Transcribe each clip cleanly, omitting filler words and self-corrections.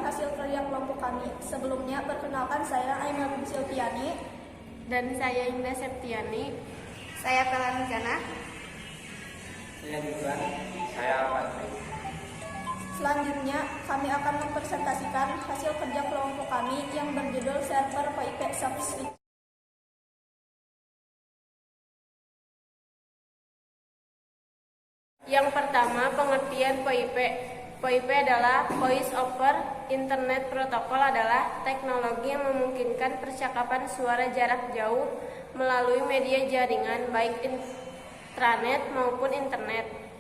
hasil kerja kelompok kami. Sebelumnya, perkenalkan saya Ainul Silviani. Dan saya Indah Septiani. Saya Pelan Jana. Saya juga. Saya Patrick. Selanjutnya, kami akan mempresentasikan hasil kerja kelompok kami yang berjudul Server PIP Subswitch. Yang pertama, pengertian PIP. PIP adalah Voice over Internet Protocol, adalah teknologi yang memungkinkan percakapan suara jarak jauh melalui media jaringan baik intranet maupun internet.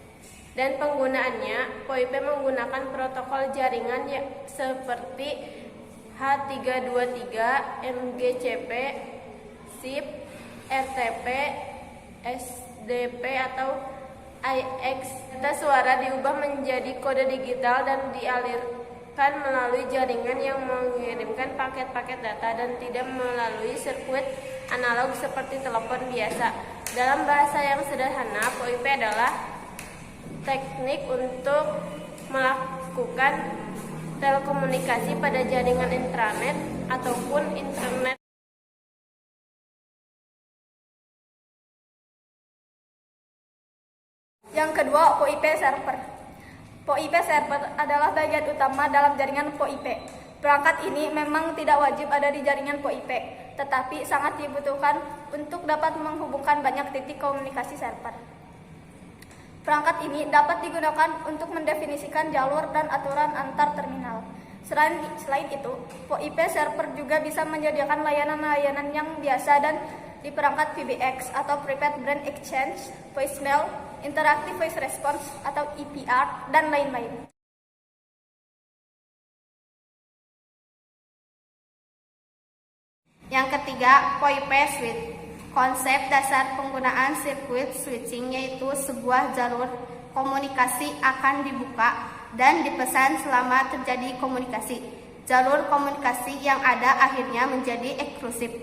Dan penggunaannya, PIP menggunakan protokol jaringan seperti H323, MGCP, SIP, RTP, SDP atau IX. Data suara diubah menjadi kode digital dan dialirkan melalui jaringan yang mengirimkan paket-paket data dan tidak melalui sirkuit analog seperti telepon biasa. Dalam bahasa yang sederhana, PIP adalah teknik untuk melakukan telekomunikasi pada jaringan intranet ataupun internet. Yang kedua, PIP server. PIP server adalah bagian utama dalam jaringan PIP. Perangkat ini memang tidak wajib ada di jaringan PIP, tetapi sangat dibutuhkan untuk dapat menghubungkan banyak titik komunikasi server. Perangkat ini dapat digunakan untuk mendefinisikan jalur dan aturan antar terminal. Selain itu, PIP server juga bisa menyediakan layanan-layanan yang biasa dan di perangkat PBX atau Prepaid Brand Exchange, voicemail, interactive voice response atau EPR, dan lain-lain. Yang ketiga, PIP switch. Konsep dasar penggunaan sirkuit switching yaitu sebuah jalur komunikasi akan dibuka dan dipesan selama terjadi komunikasi. Jalur komunikasi yang ada akhirnya menjadi eksklusif,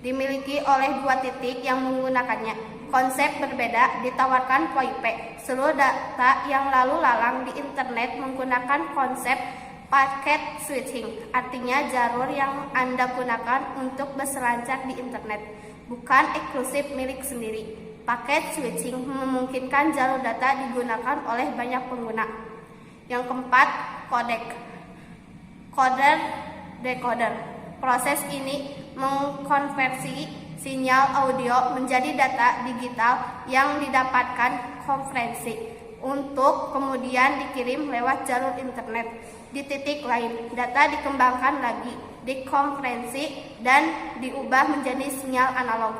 dimiliki oleh dua titik yang menggunakannya. Konsep berbeda ditawarkan PIP. Seluruh data yang lalu lalang di internet menggunakan konsep packet switching, artinya jalur yang Anda gunakan untuk berselancar di internet, bukan eksklusif milik sendiri. Packet switching memungkinkan jalur data digunakan oleh banyak pengguna. Yang keempat, codec. Coder decoder. Proses ini mengkonversi sinyal audio menjadi data digital yang didapatkan konferensi untuk kemudian dikirim lewat jalur internet. Di titik lain, data dikembangkan lagi, dikonferensi dan diubah menjadi sinyal analog.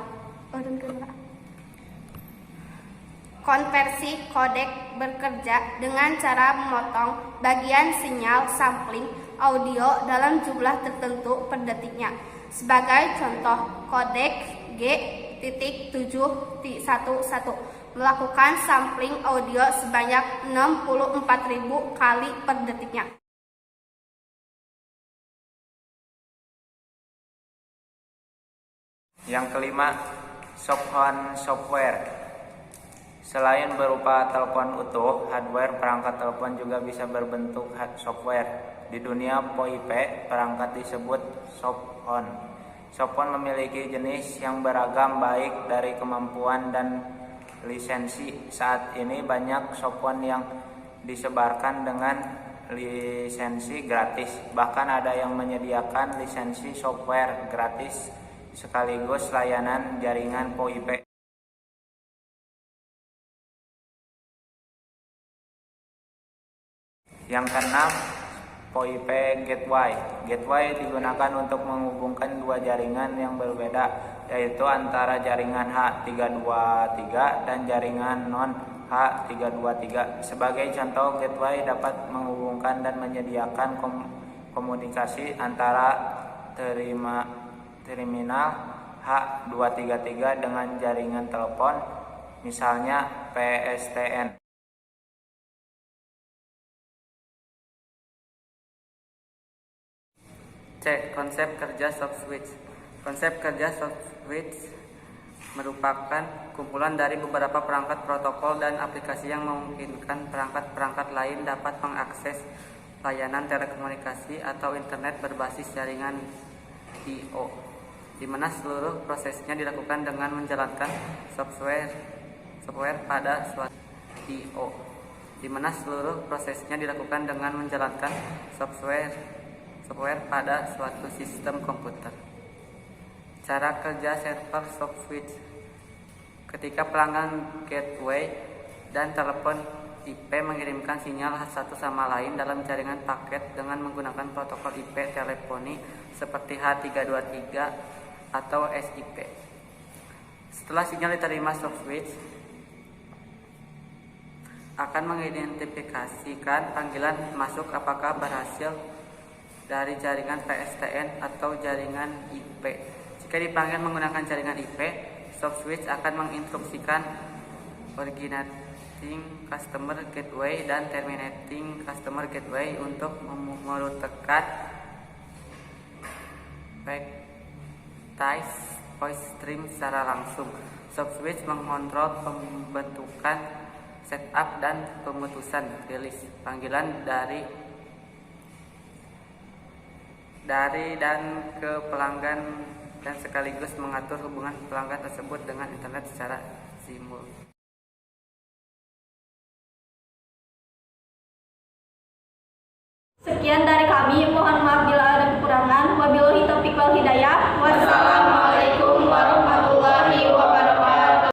Konversi codec bekerja dengan cara memotong bagian sinyal sampling audio dalam jumlah tertentu per detiknya. Sebagai contoh, codec G.711 melakukan sampling audio sebanyak 64.000 kali per detiknya. Yang kelima, soft-on software. Selain berupa telepon utuh, hardware perangkat telepon juga bisa berbentuk software. Di dunia PIP, perangkat disebut soft-on. Soft-on memiliki jenis yang beragam baik dari kemampuan dan lisensi. Saat ini banyak soft-on yang disebarkan dengan lisensi gratis. Bahkan ada yang menyediakan lisensi software gratis sekaligus layanan jaringan PIP. Yang keenam, PIP gateway. Gateway digunakan untuk menghubungkan dua jaringan yang berbeda, yaitu antara jaringan H323 dan jaringan non H323. Sebagai contoh, gateway dapat menghubungkan dan menyediakan komunikasi antara terminal H233 dengan jaringan telepon, misalnya PSTN. C. Konsep kerja soft switch. Konsep kerja soft switch merupakan kumpulan dari beberapa perangkat protokol dan aplikasi yang memungkinkan perangkat-perangkat lain dapat mengakses layanan telekomunikasi atau internet berbasis jaringan I/O, di mana seluruh prosesnya dilakukan dengan menjalankan software pada suatu I/O, di mana seluruh prosesnya dilakukan dengan menjalankan software pada suatu sistem komputer. Cara kerja server soft switch: ketika pelanggan gateway dan telepon IP mengirimkan sinyal satu sama lain dalam jaringan paket dengan menggunakan protokol IP teleponi seperti H323 atau SIP. Setelah sinyal diterima, soft switch akan mengidentifikasikan panggilan masuk apakah berhasil dari jaringan PSTN atau jaringan IP. Jika dipanggil menggunakan jaringan IP, soft switch akan menginstruksikan originating customer gateway dan terminating customer gateway untuk merutekan backtice voice stream secara langsung. Soft switch mengontrol pembentukan, setup, dan pemutusan rilis panggilan dari dan ke pelanggan, dan sekaligus mengatur hubungan pelanggan tersebut dengan internet secara simultan. Sekian dari kami,